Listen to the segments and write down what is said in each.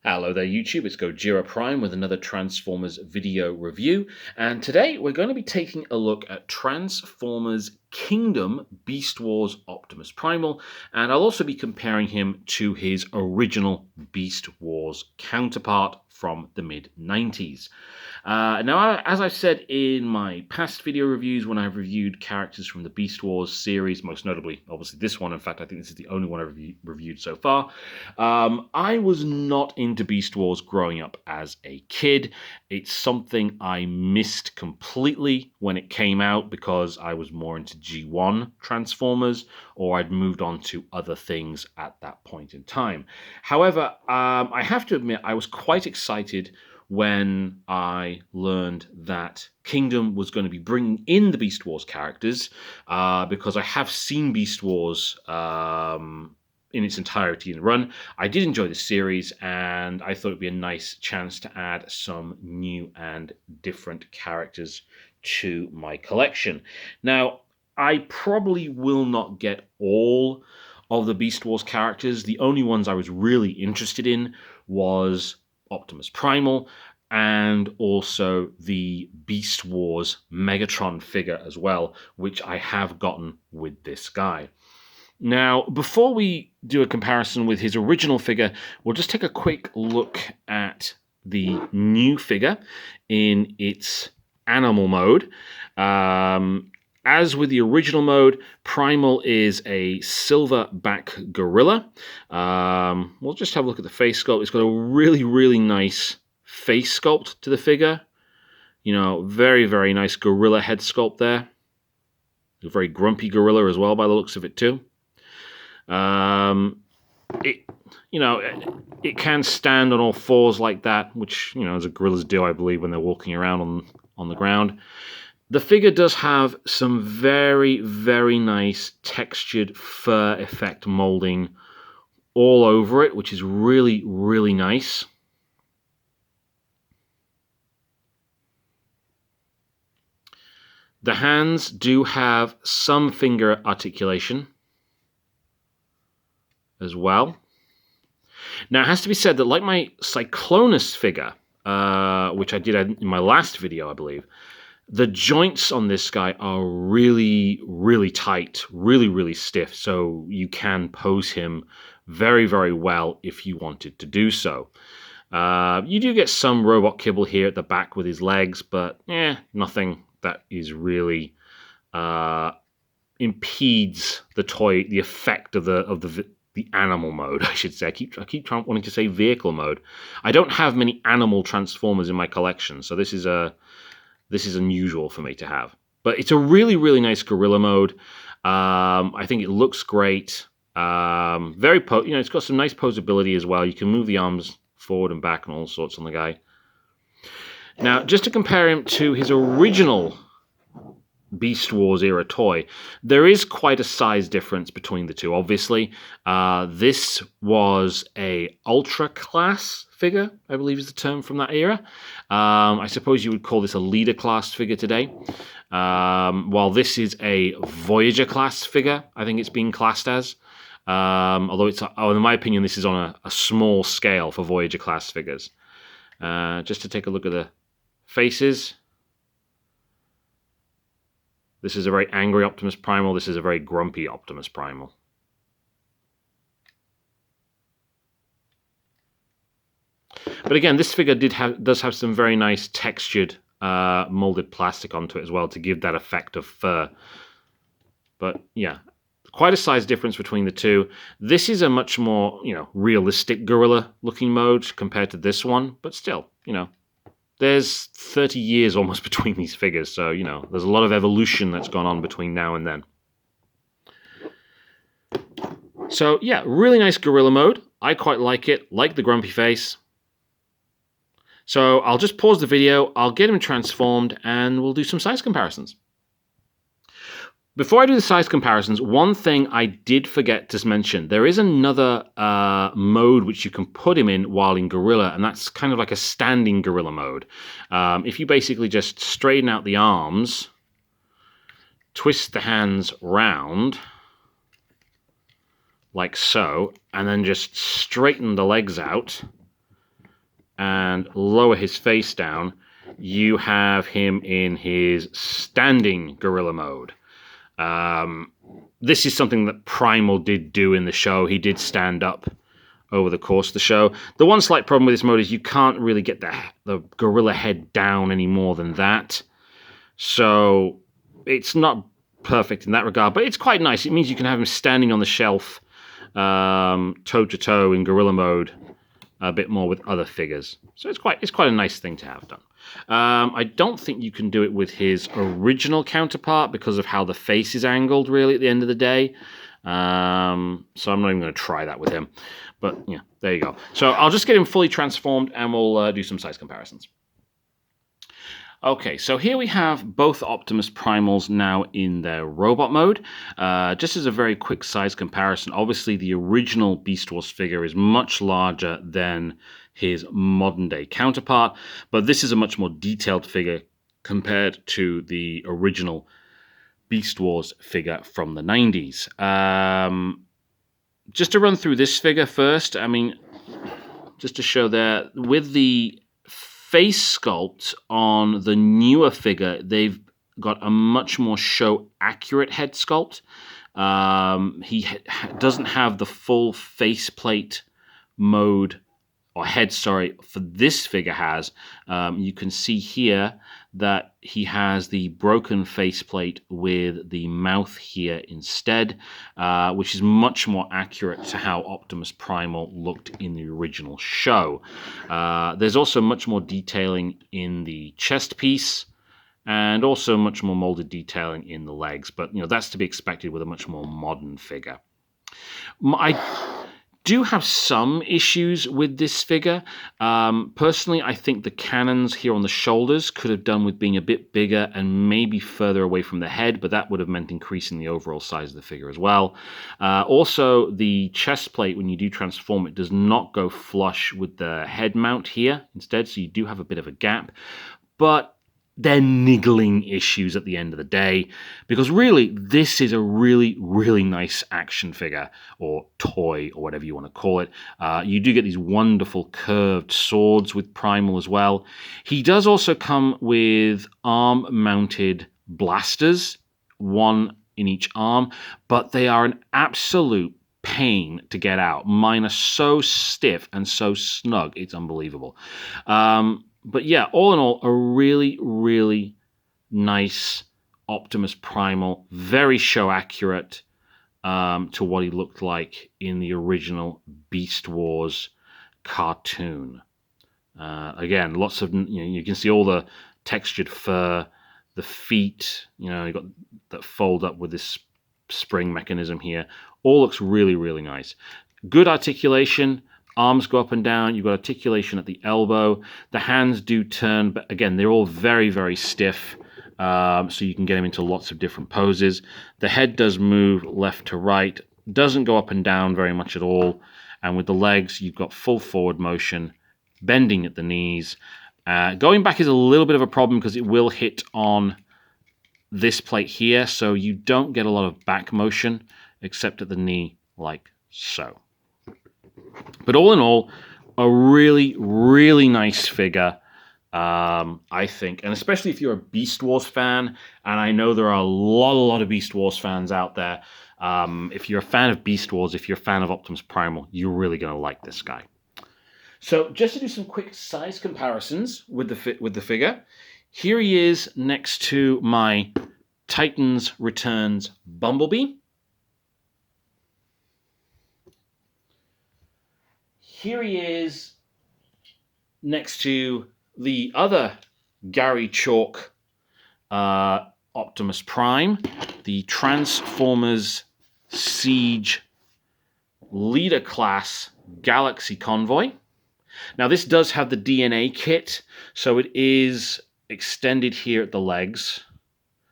Hello there YouTube, it's Gojira Prime with another Transformers video review, and today we're going to be taking a look at Transformers Kingdom Beast Wars Optimus Primal, and I'll also be comparing him to his original Beast Wars counterpart from the mid-90s. Now, as I've said in my past video reviews when I've reviewed characters from the Beast Wars series, most notably, obviously this one, in fact, I think this is the only one I've reviewed so far, I was not into Beast Wars growing up as a kid. It's something I missed completely when it came out because I was more into G1 Transformers, or I'd moved on to other things at that point in time. However, I have to admit I was quite excited when I learned that Kingdom was going to be bringing in the Beast Wars characters, because I have seen Beast Wars in its entirety in the run. I did enjoy the series, and I thought it'd be a nice chance to add some new and different characters to my collection. Now, I probably will not get all of the Beast Wars characters. The only ones I was really interested in was Optimus Primal, and also the Beast Wars Megatron figure as well, which I have gotten with this guy. Now, before we do a comparison with his original figure, we'll just take a quick look at the new figure in its animal mode. As with the original mode, Primal is a silverback gorilla. We'll just have a look at the face sculpt. It's got a really, really nice face sculpt to the figure. You know, very, very nice gorilla head sculpt there. A very grumpy gorilla as well, by the looks of it too. It can stand on all fours like that, which, as a gorillas do, I believe, when they're walking around on the ground. The figure does have some very, very nice textured fur effect molding all over it, which is really, really nice. The hands do have some finger articulation as well. Now, it has to be said that, like my Cyclonus figure, which I did in my last video, I believe, the joints on this guy are really, really tight, really, really stiff, so you can pose him very, very well if you wanted to do so. You do get some robot kibble here at the back with his legs, but nothing that is really impedes the effect of the animal mode, I should say. I keep wanting to say vehicle mode. I don't have many animal Transformers in my collection, so this is unusual for me to have. But it's a really, really nice gorilla mode. I think it looks great. It's got some nice posability as well. You can move the arms forward and back and all sorts on the guy. Now, just to compare him to his original Beast Wars era toy, there is quite a size difference between the two, obviously. This was a ultra class figure, I believe is the term from that era. I suppose you would call this a leader class figure today. While this is a Voyager class figure, I think it's being classed as. Although in my opinion, this is on a small scale for Voyager class figures. Just to take a look at the faces. This is a very angry Optimus Primal. This is a very grumpy Optimus Primal. But again, this figure does have some very nice textured molded plastic onto it as well to give that effect of fur. But yeah, quite a size difference between the two. This is a much more, realistic gorilla looking mode compared to this one, but still, there's 30 years almost between these figures, so, there's a lot of evolution that's gone on between now and then. So, yeah, really nice gorilla mode. I quite like it, like the grumpy face. So I'll just pause the video, I'll get him transformed, and we'll do some size comparisons. Before I do the size comparisons, one thing I did forget to mention. There is another mode which you can put him in while in gorilla, and that's kind of like a standing gorilla mode. If you basically just straighten out the arms, twist the hands round, like so, and then just straighten the legs out, and lower his face down, you have him in his standing gorilla mode. This is something that Primal did do in the show. He did stand up over the course of the show. The one slight problem with this mode is you can't really get the gorilla head down any more than that. So it's not perfect in that regard, but it's quite nice. It means you can have him standing on the shelf, toe-to-toe in gorilla mode, a bit more with other figures. So it's quite a nice thing to have done. I don't think you can do it with his original counterpart because of how the face is angled, really, at the end of the day. So I'm not even going to try that with him. But, yeah, there you go. So I'll just get him fully transformed, and we'll do some size comparisons. Okay, so here we have both Optimus Primals now in their robot mode. Just as a very quick size comparison, obviously the original Beast Wars figure is much larger than his modern-day counterpart, but this is a much more detailed figure compared to the original Beast Wars figure from the 90s. Just to run through this figure first, I mean, just to show there, with the face sculpt on the newer figure, they've got a much more show-accurate head sculpt. He doesn't have the full faceplate mode, or head, sorry, for this figure has. You can see here that he has the broken faceplate with the mouth here instead, which is much more accurate to how Optimus Primal looked in the original show. There's also much more detailing in the chest piece, and also much more molded detailing in the legs, but that's to be expected with a much more modern figure. I do have some issues with this figure. Personally, I think the cannons here on the shoulders could have done with being a bit bigger and maybe further away from the head, but that would have meant increasing the overall size of the figure as well. Also, the chest plate, when you do transform it, does not go flush with the head mount here instead, so you do have a bit of a gap. But they're niggling issues at the end of the day, because really, this is a really, really nice action figure, or toy, or whatever you want to call it. You do get these wonderful curved swords with Primal as well. He does also come with arm-mounted blasters, one in each arm, but they are an absolute pain to get out. Mine are so stiff and so snug, it's unbelievable. But yeah, all in all, a really, really nice Optimus Primal, very show accurate to what he looked like in the original Beast Wars cartoon. Again, lots of, you can see all the textured fur, the feet, you got that fold up with this spring mechanism here. All looks really, really nice. Good articulation. Arms go up and down. You've got articulation at the elbow. The hands do turn, but again, they're all very, very stiff, so you can get them into lots of different poses. The head does move left to right, doesn't go up and down very much at all. And with the legs, you've got full forward motion, bending at the knees. Going back is a little bit of a problem because it will hit on this plate here, so you don't get a lot of back motion, except at the knee, like so. But all in all, a really, really nice figure, I think. And especially if you're a Beast Wars fan, and I know there are a lot of Beast Wars fans out there. If you're a fan of Beast Wars, if you're a fan of Optimus Primal, you're really going to like this guy. So just to do some quick size comparisons with the figure, here he is next to my Titans Returns Bumblebee. Here he is next to the other Gary Chalk Optimus Prime, the Transformers Siege Leader Class Galaxy Convoy. Now this does have the DNA kit, so it is extended here at the legs.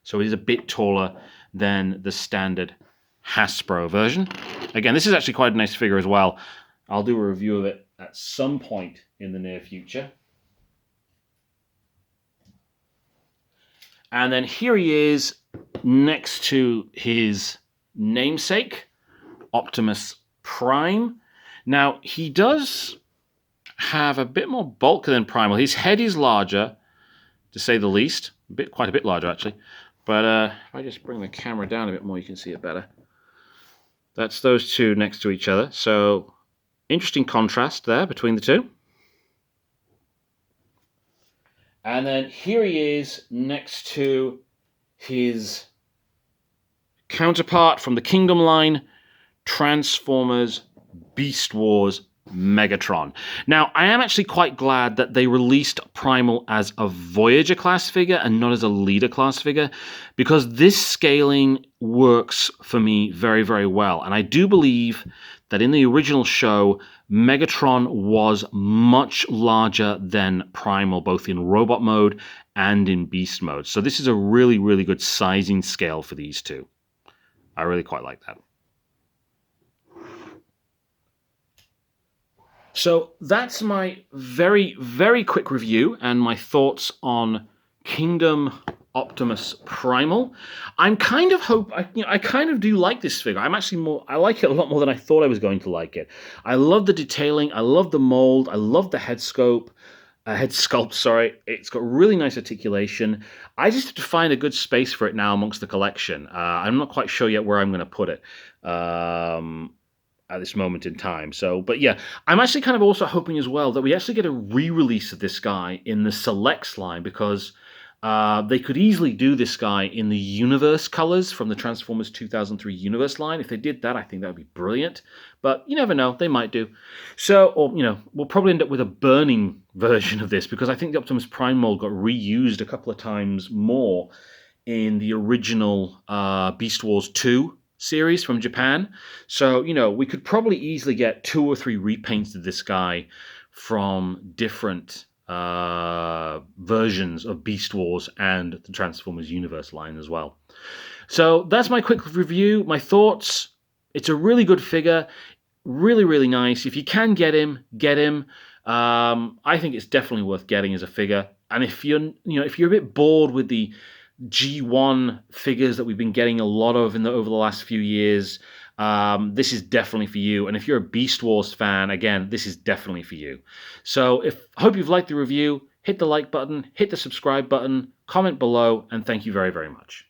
So it is a bit taller than the standard Hasbro version. Again, this is actually quite a nice figure as well. I'll do a review of it at some point in the near future. And then here he is next to his namesake, Optimus Prime. Now, he does have a bit more bulk than Primal. His head is larger, to say the least. Quite a bit larger, actually. But if I just bring the camera down a bit more, you can see it better. That's those two next to each other. So, interesting contrast there between the two. And then here he is next to his counterpart from the Kingdom line, Transformers Beast Wars Megatron. Now, I am actually quite glad that they released Primal as a Voyager class figure and not as a Leader class figure, because this scaling works for me very, very well. And I do believe that in the original show, Megatron was much larger than Primal, both in robot mode and in beast mode. So this is a really, really good sizing scale for these two. I really quite like that. So that's my very, very quick review and my thoughts on Kingdom Optimus Primal. I'm kind of I kind of do like this figure. I like it a lot more than I thought I was going to like it. I love the detailing. I love the mold. I love the head sculpt. It's got really nice articulation. I just have to find a good space for it now amongst the collection. I'm not quite sure yet where I'm going to put it. At this moment in time. But yeah, I'm actually kind of also hoping as well that we actually get a re-release of this guy in the Selects line, because they could easily do this guy in the Universe colors from the Transformers 2003 Universe line. If they did that, I think that would be brilliant. But you never know, they might do. Or we'll probably end up with a burning version of this, because I think the Optimus Prime mold got reused a couple of times more in the original Beast Wars 2 series from Japan. So, we could probably easily get 2 or 3 repaints of this guy from different versions of Beast Wars and the Transformers Universe line as well. So that's my quick review, my thoughts. It's a really good figure, really, really nice. If you can get him, get him. I think it's definitely worth getting as a figure. And if you're a bit bored with the G1 figures that we've been getting a lot of over the last few years, this is definitely for you. And if you're a Beast Wars fan, again, this is definitely for you. So I hope you've liked the review. Hit the like button, hit the subscribe button, comment below, and thank you very, very much.